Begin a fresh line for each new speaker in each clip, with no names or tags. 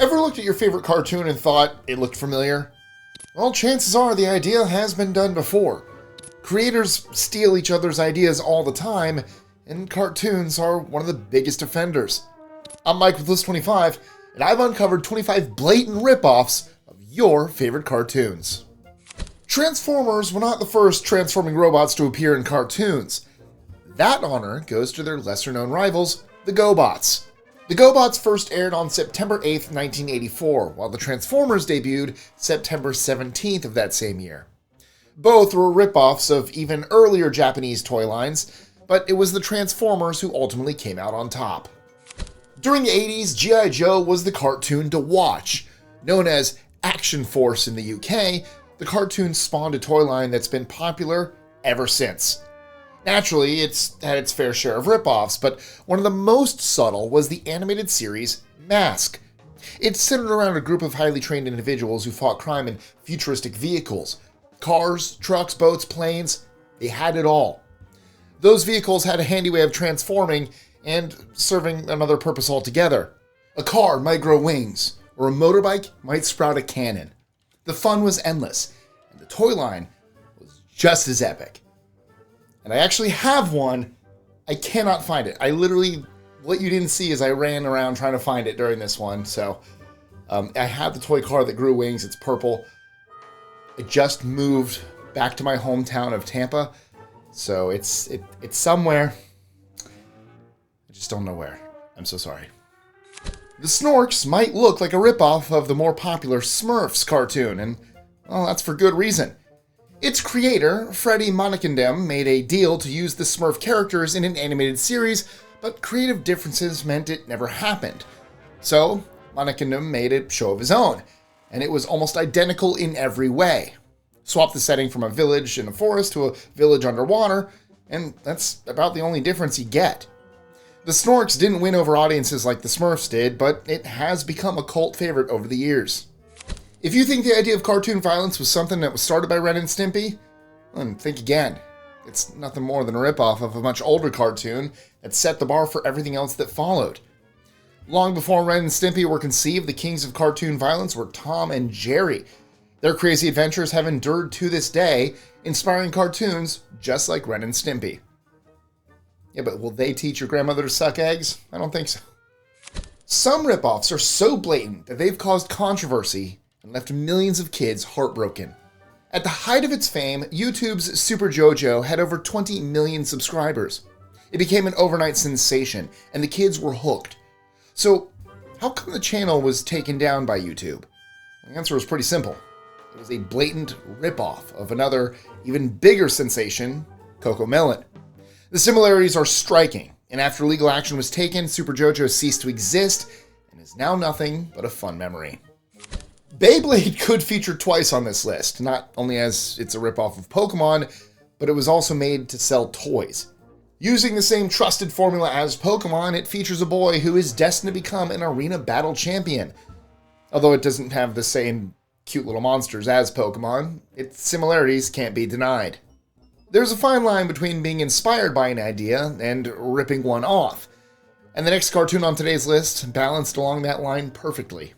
Ever looked at your favorite cartoon and thought it looked familiar? Well, chances are the idea has been done before. Creators steal each other's ideas all the time, and cartoons are one of the biggest offenders. I'm Mike with List 25, and I've uncovered 25 blatant ripoffs of your favorite cartoons. Transformers were not the first transforming robots to appear in cartoons. That honor goes to their lesser-known rivals, the GoBots. The GoBots first aired on September 8th, 1984, while the Transformers debuted September 17th of that same year. Both were ripoffs of even earlier Japanese toy lines, but it was the Transformers who ultimately came out on top. During the 80s, G.I. Joe was the cartoon to watch. Known as Action Force in the UK, the cartoon spawned a toy line that's been popular ever since. Naturally, it's had its fair share of ripoffs, but one of the most subtle was the animated series M.A.S.K. It centered around a group of highly trained individuals who fought crime in futuristic vehicles. Cars, trucks, boats, planes, they had it all. Those vehicles had a handy way of transforming and serving another purpose altogether. A car might grow wings, or a motorbike might sprout a cannon. The fun was endless, and the toy line was just as epic. And I actually have one. I cannot find it. What you didn't see is I ran around trying to find it during this one. So I have the toy car that grew wings. It's purple. It just moved back to my hometown of Tampa. So it's somewhere. I just don't know where. I'm so sorry. The Snorks might look like a ripoff of the more popular Smurfs cartoon, and well, that's for good reason. Its creator, Freddie Monicandem, made a deal to use the Smurf characters in an animated series, but creative differences meant it never happened. So, Monicandem made a show of his own, and it was almost identical in every way. Swap the setting from a village in a forest to a village underwater, and that's about the only difference you get. The Snorks didn't win over audiences like the Smurfs did, but it has become a cult favorite over the years. If you think the idea of cartoon violence was something that was started by Ren and Stimpy, then think again. It's nothing more than a ripoff of a much older cartoon that set the bar for everything else that followed. Long before Ren and Stimpy were conceived, the kings of cartoon violence were Tom and Jerry. Their crazy adventures have endured to this day, inspiring cartoons just like Ren and Stimpy. Yeah, but will they teach your grandmother to suck eggs? I don't think so. Some ripoffs are so blatant that they've caused controversy and left millions of kids heartbroken. At the height of its fame, YouTube's Super JoJo had over 20 million subscribers. It became an overnight sensation, and the kids were hooked. So, how come the channel was taken down by YouTube? The answer was pretty simple. It was a blatant ripoff of another, even bigger sensation, CoComelon. The similarities are striking, and after legal action was taken, Super JoJo ceased to exist and is now nothing but a fun memory. Beyblade could feature twice on this list, not only as it's a ripoff of Pokemon, but it was also made to sell toys. Using the same trusted formula as Pokemon, it features a boy who is destined to become an arena battle champion. Although it doesn't have the same cute little monsters as Pokemon, its similarities can't be denied. There's a fine line between being inspired by an idea and ripping one off, and the next cartoon on today's list balanced along that line perfectly.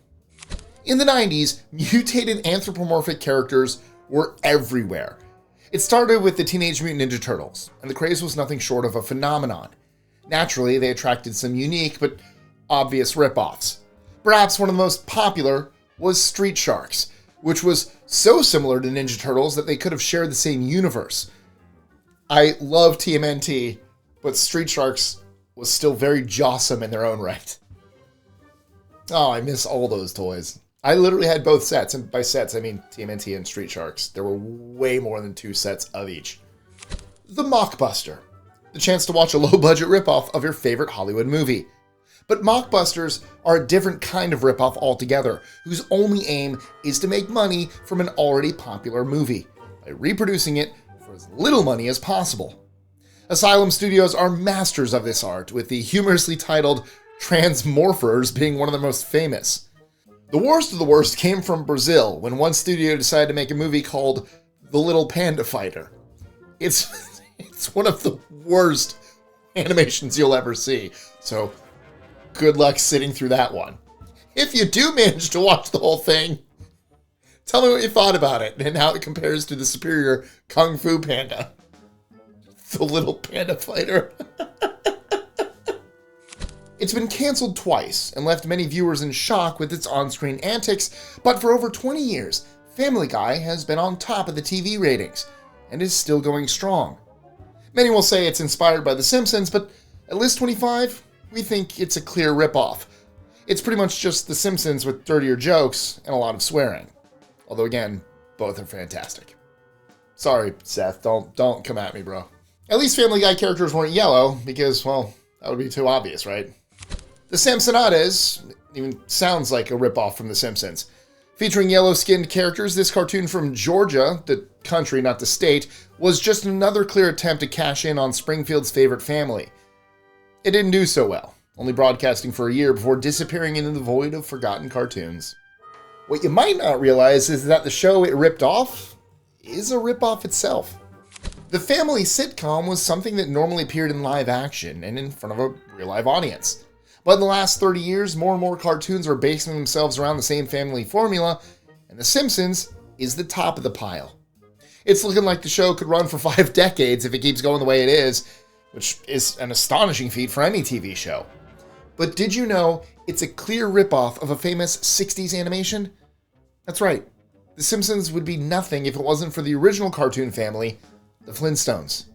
In the 90s, mutated anthropomorphic characters were everywhere. It started with the Teenage Mutant Ninja Turtles, and the craze was nothing short of a phenomenon. Naturally, they attracted some unique but obvious ripoffs. Perhaps one of the most popular was Street Sharks, which was so similar to Ninja Turtles that they could have shared the same universe. I love TMNT, but Street Sharks was still very jawsome in their own right. Oh, I miss all those toys. I literally had both sets, and by sets I mean TMNT and Street Sharks. There were way more than 2 sets of each. The Mockbuster. The chance to watch a low-budget ripoff of your favorite Hollywood movie. But Mockbusters are a different kind of ripoff altogether, whose only aim is to make money from an already popular movie, by reproducing it for as little money as possible. Asylum Studios are masters of this art, with the humorously titled Transmorphers being one of the most famous. The worst of the worst came from Brazil, when one studio decided to make a movie called The Little Panda Fighter. It's one of the worst animations you'll ever see, so good luck sitting through that one. If you do manage to watch the whole thing, tell me what you thought about it and how it compares to the superior Kung Fu Panda. The little panda fighter. It's been canceled twice and left many viewers in shock with its on-screen antics, but for over 20 years, Family Guy has been on top of the TV ratings and is still going strong. Many will say it's inspired by The Simpsons, but at List 25, we think it's a clear ripoff. It's pretty much just The Simpsons with dirtier jokes and a lot of swearing. Although again, both are fantastic. Sorry, Seth, don't come at me, bro. At least Family Guy characters weren't yellow, because, well, that would be too obvious, right? The Samsonadzes even sounds like a ripoff from The Simpsons. Featuring yellow-skinned characters, this cartoon from Georgia, the country, not the state, was just another clear attempt to cash in on Springfield's favorite family. It didn't do so well, only broadcasting for a year before disappearing into the void of forgotten cartoons. What you might not realize is that the show it ripped off is a ripoff itself. The family sitcom was something that normally appeared in live action and in front of a real live audience. But in the last 30 years, more and more cartoons are basing themselves around the same family formula, and The Simpsons is the top of the pile. It's looking like the show could run for 5 decades if it keeps going the way it is, which is an astonishing feat for any TV show. But did you know it's a clear ripoff of a famous 60s animation? That's right. The Simpsons would be nothing if it wasn't for the original cartoon family, the Flintstones.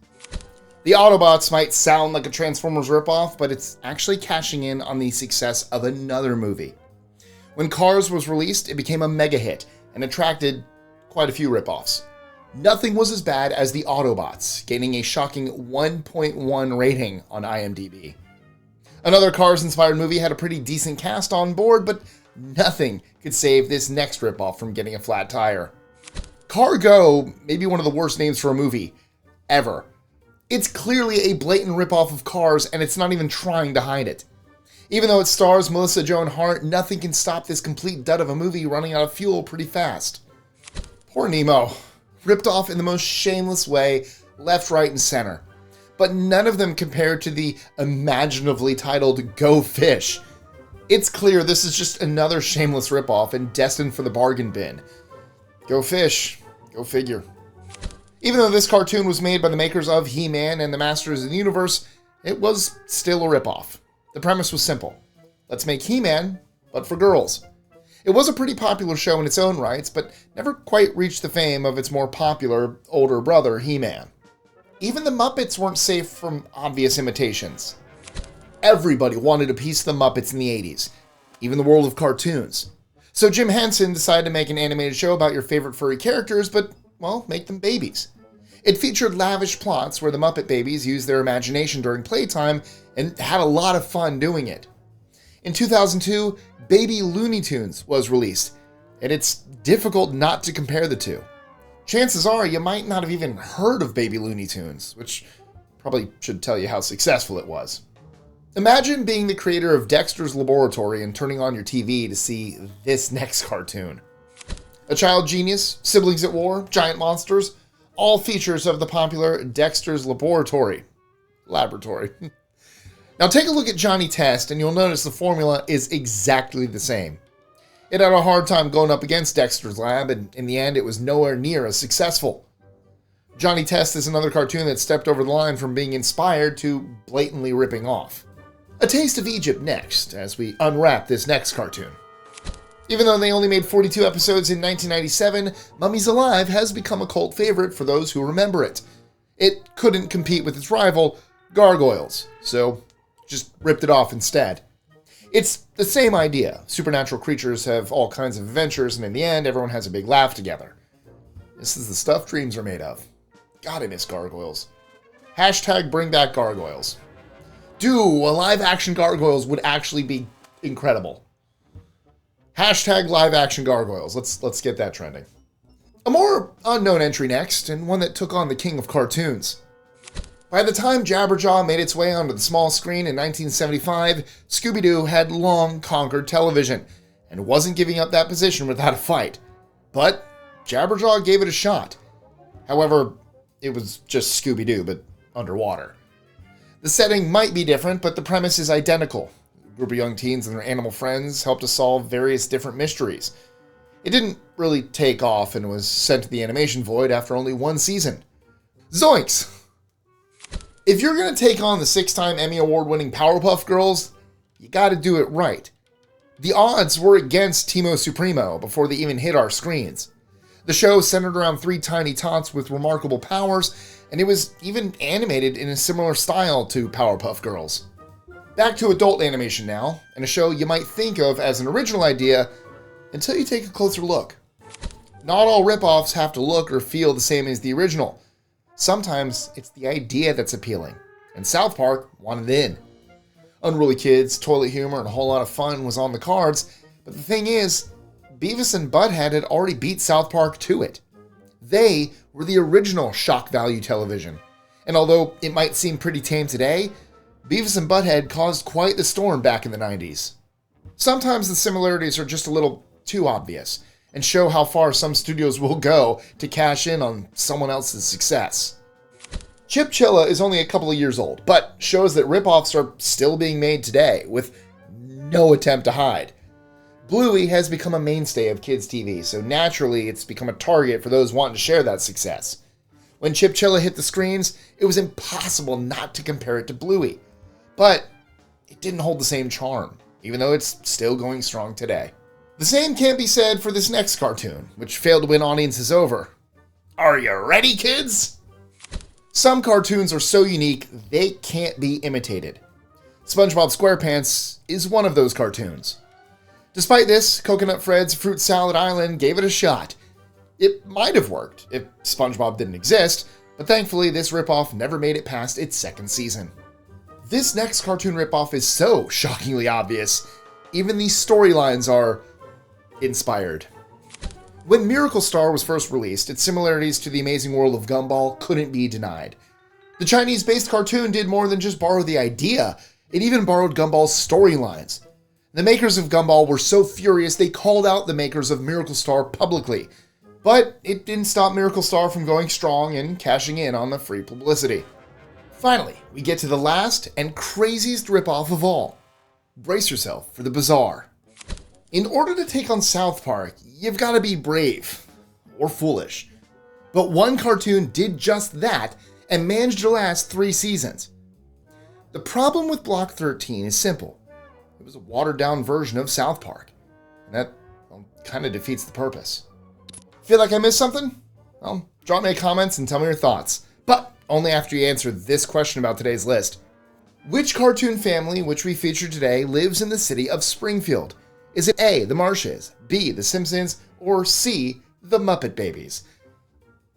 The Autobots might sound like a Transformers ripoff, but it's actually cashing in on the success of another movie. When Cars was released, it became a mega hit and attracted quite a few ripoffs. Nothing was as bad as the Autobots, gaining a shocking 1.1 rating on IMDb. Another Cars-inspired movie had a pretty decent cast on board, but nothing could save this next ripoff from getting a flat tire. Cargo may be one of the worst names for a movie ever. It's clearly a blatant ripoff of Cars, and it's not even trying to hide it. Even though it stars Melissa Joan Hart, nothing can stop this complete dud of a movie running out of fuel pretty fast. Poor Nemo. Ripped off in the most shameless way, left, right, and center. But none of them compare to the imaginatively titled Go Fish. It's clear this is just another shameless ripoff and destined for the bargain bin. Go Fish. Go figure. Even though this cartoon was made by the makers of He-Man and the Masters of the Universe, it was still a ripoff. The premise was simple. Let's make He-Man, but for girls. It was a pretty popular show in its own rights, but never quite reached the fame of its more popular, older brother, He-Man. Even the Muppets weren't safe from obvious imitations. Everybody wanted a piece of the Muppets in the 80s, even the world of cartoons. So Jim Henson decided to make an animated show about your favorite furry characters, but, well, make them babies. It featured lavish plots where the Muppet babies used their imagination during playtime and had a lot of fun doing it. In 2002, Baby Looney Tunes was released, and it's difficult not to compare the two. Chances are you might not have even heard of Baby Looney Tunes, which probably should tell you how successful it was. Imagine being the creator of Dexter's Laboratory and turning on your TV to see this next cartoon. A child genius, siblings at war, giant monsters, all features of the popular Dexter's Laboratory. Now take a look at Johnny Test and you'll notice the formula is exactly the same. It had a hard time going up against Dexter's Lab, and in the end it was nowhere near as successful. Johnny Test is another cartoon that stepped over the line from being inspired to blatantly ripping off. A taste of Egypt next, as we unwrap this next cartoon. Even though they only made 42 episodes in 1997, Mummies Alive has become a cult favorite for those who remember it. It couldn't compete with its rival, Gargoyles, so just ripped it off instead. It's the same idea. Supernatural creatures have all kinds of adventures, and in the end, everyone has a big laugh together. This is the stuff dreams are made of. God, I miss Gargoyles. Hashtag bring back Gargoyles. A live-action Gargoyles would actually be incredible. Hashtag live-action Gargoyles. Let's get that trending. A more unknown entry next, and one that took on the king of cartoons. By the time Jabberjaw made its way onto the small screen in 1975, Scooby-Doo had long conquered television, and wasn't giving up that position without a fight. But Jabberjaw gave it a shot. However, it was just Scooby-Doo, but underwater. The setting might be different, but the premise is identical. A group of young teens and their animal friends helped to solve various different mysteries. It didn't really take off and was sent to the animation void after only one season. Zoinks! If you're going to take on the 6-time Emmy Award-winning Powerpuff Girls, you gotta do it right. The odds were against Teamo Supremo before they even hit our screens. The show centered around 3 tiny tots with remarkable powers, and it was even animated in a similar style to Powerpuff Girls. Back to adult animation now, and a show you might think of as an original idea until you take a closer look. Not all ripoffs have to look or feel the same as the original. Sometimes it's the idea that's appealing, and South Park wanted in. Unruly kids, toilet humor, and a whole lot of fun was on the cards, but the thing is, Beavis and Butthead had already beat South Park to it. They were the original shock value television, and although it might seem pretty tame today, Beavis and Butthead caused quite the storm back in the 90s. Sometimes the similarities are just a little too obvious, and show how far some studios will go to cash in on someone else's success. Chilla is only a couple of years old, but shows that ripoffs are still being made today, with no attempt to hide. Bluey has become a mainstay of kids' TV, so naturally it's become a target for those wanting to share that success. When Chilla hit the screens, it was impossible not to compare it to Bluey. But it didn't hold the same charm, even though it's still going strong today. The same can't be said for this next cartoon, which failed to win audiences over. Are you ready, kids? Some cartoons are so unique, they can't be imitated. SpongeBob SquarePants is one of those cartoons. Despite this, Coconut Fred's Fruit Salad Island gave it a shot. It might have worked if SpongeBob didn't exist, but thankfully this ripoff never made it past its second season. This next cartoon ripoff is so shockingly obvious, even the storylines are inspired. When Miracle Star was first released, its similarities to The Amazing World of Gumball couldn't be denied. The Chinese-based cartoon did more than just borrow the idea, it even borrowed Gumball's storylines. The makers of Gumball were so furious they called out the makers of Miracle Star publicly, but it didn't stop Miracle Star from going strong and cashing in on the free publicity. Finally, we get to the last and craziest ripoff of all. Brace yourself for the bizarre. In order to take on South Park, you've got to be brave or foolish. But one cartoon did just that and managed to last 3 seasons. The problem with Block 13 is simple. It was a watered-down version of South Park, and that kind of defeats the purpose. Feel like I missed something? Well, drop me a comments and tell me your thoughts, but only after you answer this question about today's list. Which cartoon family which we feature today lives in the city of Springfield? Is it A, the Marshes, B, the Simpsons, or C, the Muppet Babies?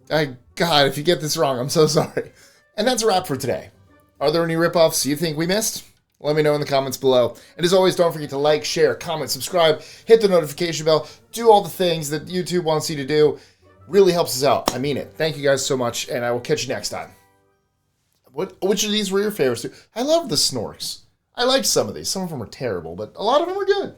God, if you get this wrong, I'm so sorry. And that's a wrap for today. Are there any ripoffs you think we missed? Let me know in the comments below. And as always, don't forget to like, share, comment, subscribe, hit the notification bell, do all the things that YouTube wants you to do. Really helps us out. I mean it. Thank you guys so much, and I will catch you next time. Which of these were your favorites? I love the Snorks. I liked some of these. Some of them are terrible, but a lot of them are good.